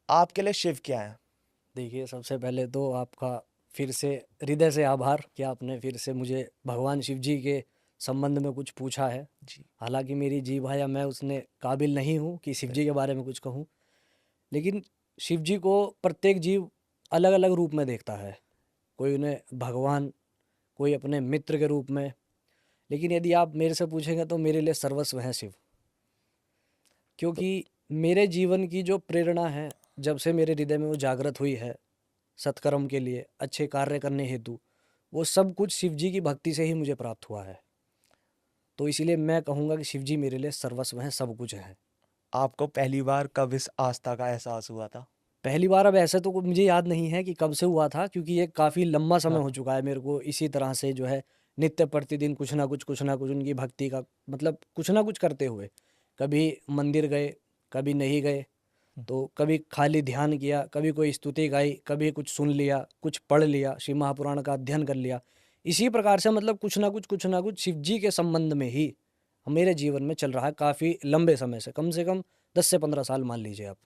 आपके लिए शिव क्या है? देखिए, सबसे पहले तो आपका फिर से हृदय से आभार कि आपने फिर से मुझे भगवान शिव जी के संबंध में कुछ पूछा है। जी। हालाँकि मेरी जीभ है या मैं उसने काबिल नहीं हूँ कि शिव जी के बारे में कुछ कहूँ। लेकिन शिव जी को प्रत्येक जीव अलग-अलग रूप में देखता है। कोई उन्हें भगवान, कोई अपने मित्र के रूप में। लेकिन यदि आप मेरे से पूछेंगे तो मेरे लिए सर्वस्व हैं शिव। तो क्योंकि मेरे जीवन की जो प्रेरणा है, जब से मेरे हृदय में वो जागृत हुई है, सत्कर्म के लिए, अच्छे कार्य करने हेतु, वो सब कुछ शिव जी की भक्ति से ही मुझे प्राप्त हुआ है। तो इसीलिए मैं कहूँगा कि शिव जी मेरे लिए सर्वस्व हैं, सब कुछ हैं। आपको पहली बार कब इस आस्था का एहसास हुआ था? पहली बार अब ऐसे तो मुझे याद नहीं है कि कब से हुआ था, क्योंकि ये काफ़ी लंबा समय हाँ। हो चुका है मेरे को इसी तरह से जो है नित्य प्रतिदिन कुछ ना कुछ उनकी भक्ति का मतलब कुछ ना कुछ करते हुए। कभी मंदिर गए, कभी नहीं गए, तो कभी खाली ध्यान किया, कभी कोई स्तुति गाई, कभी कुछ सुन लिया, कुछ पढ़ लिया, शिव महापुराण का अध्ययन कर लिया। इसी प्रकार से मतलब कुछ ना कुछ शिव जी के संबंध में ही मेरे जीवन में चल रहा है काफ़ी लंबे समय से कम 10 से 15 साल मान लीजिए आप।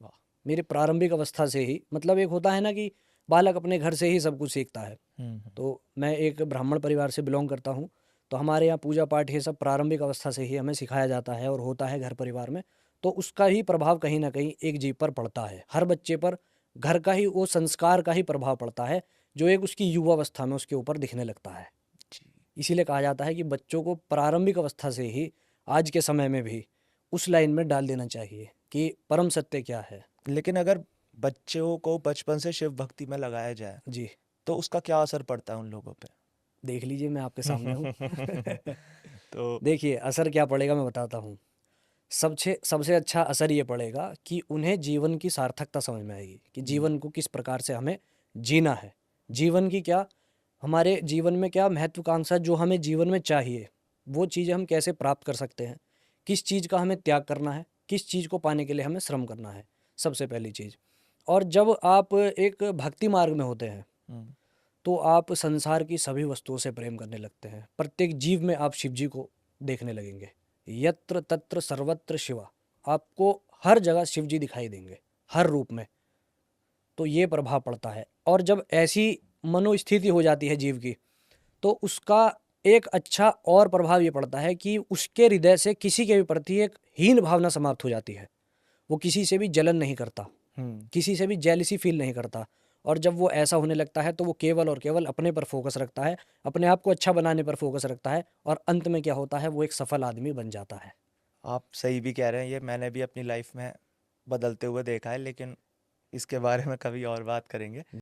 वाह। मेरी प्रारंभिक अवस्था से ही मतलब एक होता है ना कि बालक अपने घर से ही सब कुछ सीखता है। हम्म। तो मैं एक ब्राह्मण परिवार से बिलोंग करता हूँ। तो हमारे यहाँ पूजा पाठ ये सब प्रारंभिक अवस्था से ही हमें सिखाया जाता है और होता है घर परिवार में। तो उसका ही प्रभाव कहीं न कहीं एक जीव पर पड़ता है। हर बच्चे पर घर का ही वो संस्कार का ही प्रभाव पड़ता है, जो एक उसकी युवावस्था में उसके ऊपर दिखने लगता है। जी। इसीलिए कहा जाता है कि बच्चों को प्रारंभिक अवस्था से ही आज के समय में भी उस लाइन में डाल देना चाहिए कि परम सत्य क्या है। लेकिन अगर बच्चों को बचपन से शिव भक्ति में लगाया जाए जी, तो उसका क्या असर पड़ता है उन लोगों पे? देख लीजिए मैं आपके सामने हूँ। तो देखिए, असर क्या पड़ेगा मैं बताता हूँ। सबसे सबसे अच्छा असर ये पड़ेगा कि उन्हें जीवन की सार्थकता समझ में आएगी कि जी। जीवन को किस प्रकार से हमें जीना है। जीवन की क्या हमारे जीवन में क्या महत्वाकांक्षा जो हमें जीवन में चाहिए, वो चीज़ें हम कैसे प्राप्त कर सकते हैं, किस चीज़ का हमें त्याग करना है, किस चीज़ को पाने के लिए हमें श्रम करना है, सबसे पहली चीज़। और जब आप एक भक्ति मार्ग में होते हैं, हम्म। तो आप संसार की सभी वस्तुओं से प्रेम करने लगते हैं। प्रत्येक जीव में आप शिव जी को देखने लगेंगे। यत्र तत्र सर्वत्र शिवा। आपको हर जगह शिव जी दिखाई देंगे, हर रूप में। तो ये प्रभाव पड़ता है। और जब ऐसी मनोस्थिति हो जाती है जीव की, तो उसका एक अच्छा और प्रभाव ये पड़ता है कि उसके हृदय से किसी के भी प्रति एक हीन भावना समाप्त हो जाती है। वो किसी से भी जलन नहीं करता, हम्म। किसी से भी जेलसी फील नहीं करता। और जब वो ऐसा होने लगता है तो वो केवल और केवल अपने पर फोकस रखता है, अपने आप को अच्छा बनाने पर फोकस रखता है और अंत में क्या होता है वो एक सफल आदमी बन जाता है। आप सही भी कह रहे हैं, ये मैंने भी अपनी लाइफ में बदलते हुए देखा है, लेकिन इसके बारे में कभी और बात करेंगे।